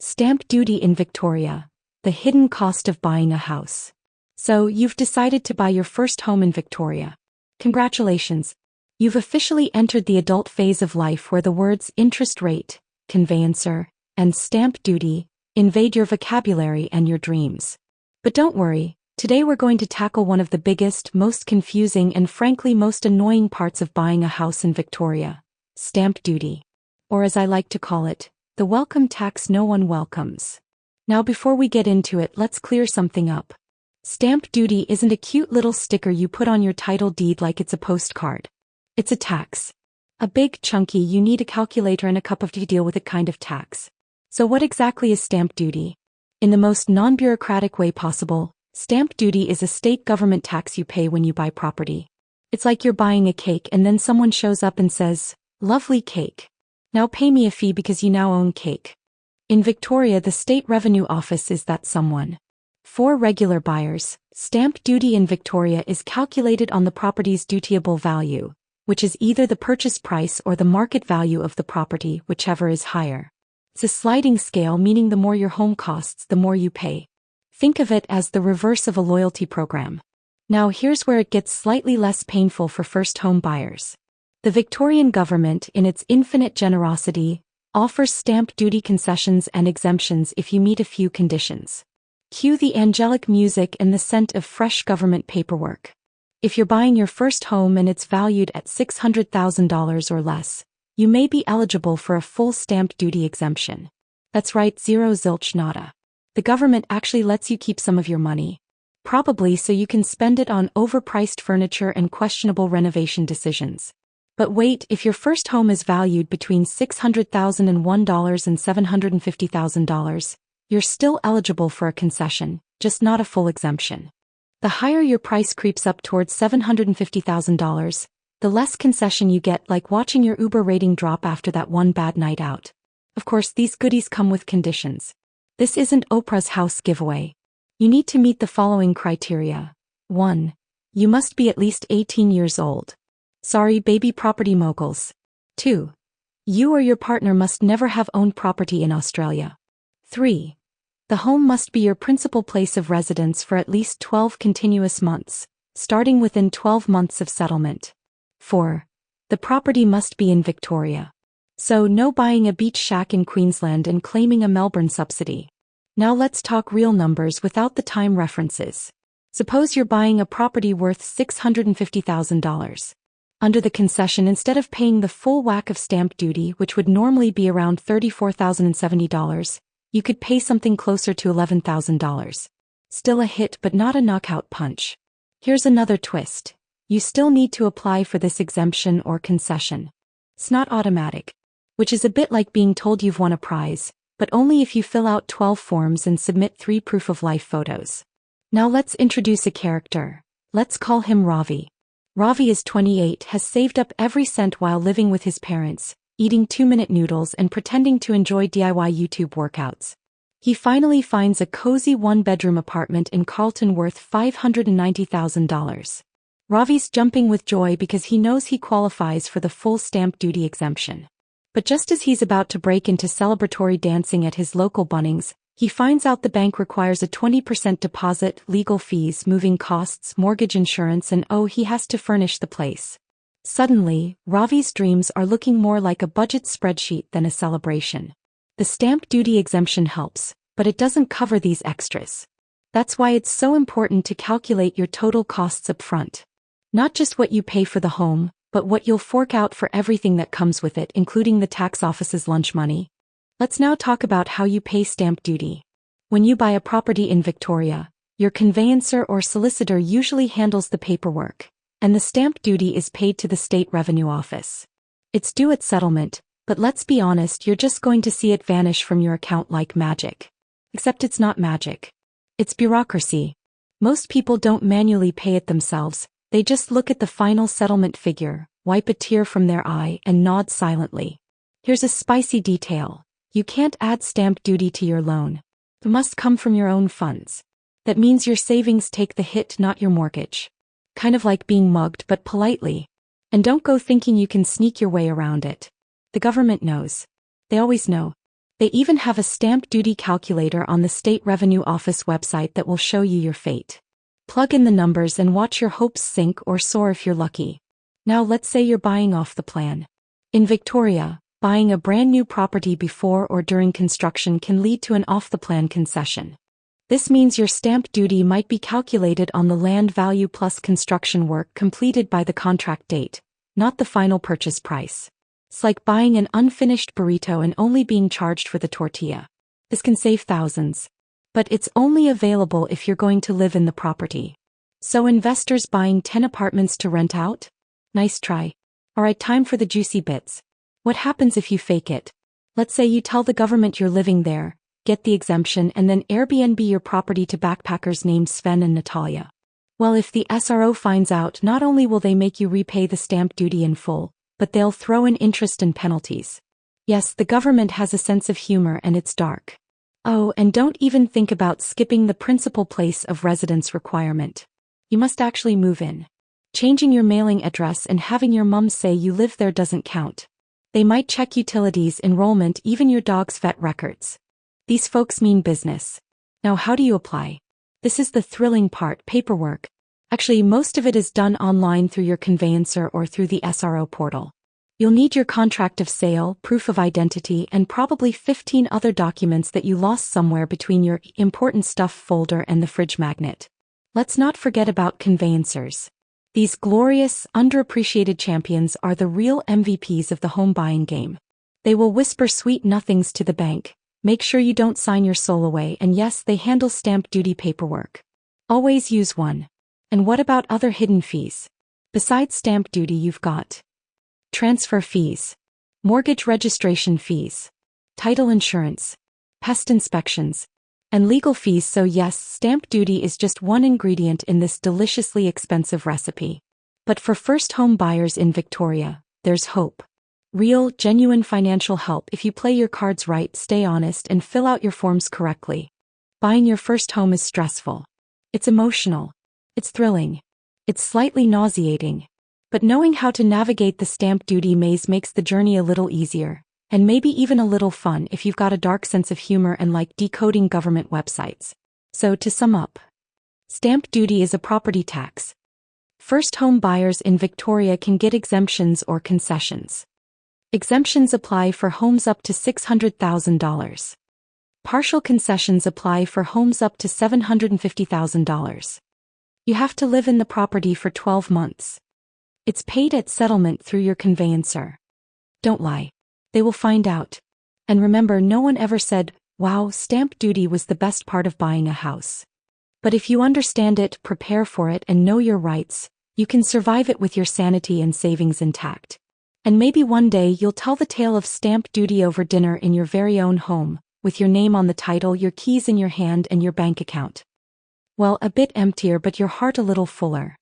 Stamp duty in Victoria, the hidden cost of buying a house. So, you've decided to buy your first home in Victoria. Congratulations! You've officially entered the adult phase of life where the words interest rate, conveyancer, and stamp duty invade your vocabulary and your dreams. But don't worry, today we're going to tackle one of the biggest, most confusing and frankly most annoying parts of buying a house in Victoria: stamp duty. Or as I like to call it, the welcome tax no one welcomes. Now before we get into it, let's clear something up. Stamp duty isn't a cute little sticker you put on your title deed like it's a postcard. It's a tax. A big, chunky, you need a calculator and a cup of tea to deal with it kind of tax. So what exactly is stamp duty? In the most non-bureaucratic way possible, stamp duty is a state government tax you pay when you buy property. It's like you're buying a cake and then someone shows up and says, "Lovely cake. Now pay me a fee because you now own cake." In Victoria, the State Revenue Office is that someone. For regular buyers, stamp duty in Victoria is calculated on the property's dutiable value, which is either the purchase price or the market value of the property, whichever is higher. It's a sliding scale, meaning the more your home costs, the more you pay. Think of it as the reverse of a loyalty program. Now here's where it gets slightly less painful for first home buyers. The Victorian government, in its infinite generosity, offers stamp duty concessions and exemptions if you meet a few conditions. Cue the angelic music and the scent of fresh government paperwork. If you're buying your first home and it's valued at $600,000 or less, you may be eligible for a full stamp duty exemption. That's right, zero zilch nada. The government actually lets you keep some of your money. Probably so you can spend it on overpriced furniture and questionable renovation decisions. But wait, if your first home is valued between $600,001 and $750,000, you're still eligible for a concession, just not a full exemption. The higher your price creeps up towards $750,000, the less concession you get, like watching your Uber rating drop after that one bad night out. Of course, these goodies come with conditions. This isn't Oprah's house giveaway. You need to meet the following criteria. 1. You must be at least 18 years old. Sorry, baby property moguls. 2. You or your partner must never have owned property in Australia. 3. The home must be your principal place of residence for at least 12 continuous months, starting within 12 months of settlement. 4. The property must be in Victoria. So no buying a beach shack in Queensland and claiming a Melbourne subsidy. Now let's talk real numbers without the time references. Suppose you're buying a property worth $650,000. Under the concession, instead of paying the full whack of stamp duty, which would normally be around $34,070, you could pay something closer to $11,000. Still a hit, but not a knockout punch. Here's another twist. You still need to apply for this exemption or concession. It's not automatic, which is a bit like being told you've won a prize, but only if you fill out 12 forms and submit 3 proof-of-life photos. Now let's introduce a character. Let's call him Ravi. Ravi is 28, has saved up every cent while living with his parents, eating 2-minute noodles and pretending to enjoy DIY YouTube workouts. He finally finds a cozy 1-bedroom apartment in Carlton worth $590,000. Ravi's jumping with joy because he knows he qualifies for the full stamp duty exemption. But just as he's about to break into celebratory dancing at his local Bunnings, he finds out the bank requires a 20% deposit, legal fees, moving costs, mortgage insurance, and he has to furnish the place. Suddenly, Ravi's dreams are looking more like a budget spreadsheet than a celebration. The stamp duty exemption helps, but it doesn't cover these extras. That's why it's so important to calculate your total costs up front. Not just what you pay for the home, but what you'll fork out for everything that comes with it, including the tax office's lunch money. Let's now talk about how you pay stamp duty. When you buy a property in Victoria, your conveyancer or solicitor usually handles the paperwork, and the stamp duty is paid to the State Revenue Office. It's due at settlement, but let's be honest, you're just going to see it vanish from your account like magic. Except it's not magic. It's bureaucracy. Most people don't manually pay it themselves, they just look at the final settlement figure, wipe a tear from their eye, and nod silently. Here's a spicy detail. You can't add stamp duty to your loan. It must come from your own funds. That means your savings take the hit, not your mortgage. Kind of like being mugged, but politely. And don't go thinking you can sneak your way around it. The government knows. They always know. They even have a stamp duty calculator on the State Revenue Office website that will show you your fate. Plug in the numbers and watch your hopes sink or soar if you're lucky. Now let's say you're buying off the plan. In Victoria, buying a brand new property before or during construction can lead to an off-the-plan concession. This means your stamp duty might be calculated on the land value plus construction work completed by the contract date, not the final purchase price. It's like buying an unfinished burrito and only being charged for the tortilla. This can save thousands. But it's only available if you're going to live in the property. So investors buying 10 apartments to rent out? Nice try. Alright, time for the juicy bits. What happens if you fake it? Let's say you tell the government you're living there, get the exemption, and then Airbnb your property to backpackers named Sven and Natalia. Well, if the SRO finds out, not only will they make you repay the stamp duty in full, but they'll throw in interest and penalties. Yes, the government has a sense of humor and it's dark. Oh, and don't even think about skipping the principal place of residence requirement. You must actually move in. Changing your mailing address and having your mum say you live there doesn't count. They might check utilities, enrollment, even your dog's vet records. These folks mean business. Now how do you apply? This is the thrilling part, paperwork. Actually, most of it is done online through your conveyancer or through the SRO portal. You'll need your contract of sale, proof of identity, and probably 15 other documents that you lost somewhere between your important stuff folder and the fridge magnet. Let's not forget about conveyancers. These glorious, underappreciated champions are the real MVPs of the home buying game. They will whisper sweet nothings to the bank, make sure you don't sign your soul away, and yes, they handle stamp duty paperwork. Always use one. And what about other hidden fees? Besides stamp duty, you've got transfer fees, mortgage registration fees, title insurance, pest inspections, and legal fees. So yes, stamp duty is just one ingredient in this deliciously expensive recipe. But for first home buyers in Victoria, there's hope. Real, genuine financial help if you play your cards right, stay honest, and fill out your forms correctly. Buying your first home is stressful. It's emotional. It's thrilling. It's slightly nauseating. But knowing how to navigate the stamp duty maze makes the journey a little easier, and maybe even a little fun if you've got a dark sense of humor and like decoding government websites. So to sum up, stamp duty is a property tax. First home buyers in Victoria can get exemptions or concessions. Exemptions apply for homes up to $600,000. Partial concessions apply for homes up to $750,000. You have to live in the property for 12 months. It's paid at settlement through your conveyancer. Don't lie. They will find out. And remember, no one ever said, wow, stamp duty was the best part of buying a house. But if you understand it, prepare for it, and know your rights, you can survive it with your sanity and savings intact. And maybe one day you'll tell the tale of stamp duty over dinner in your very own home, with your name on the title, your keys in your hand, and your bank account. Well, a bit emptier but your heart a little fuller.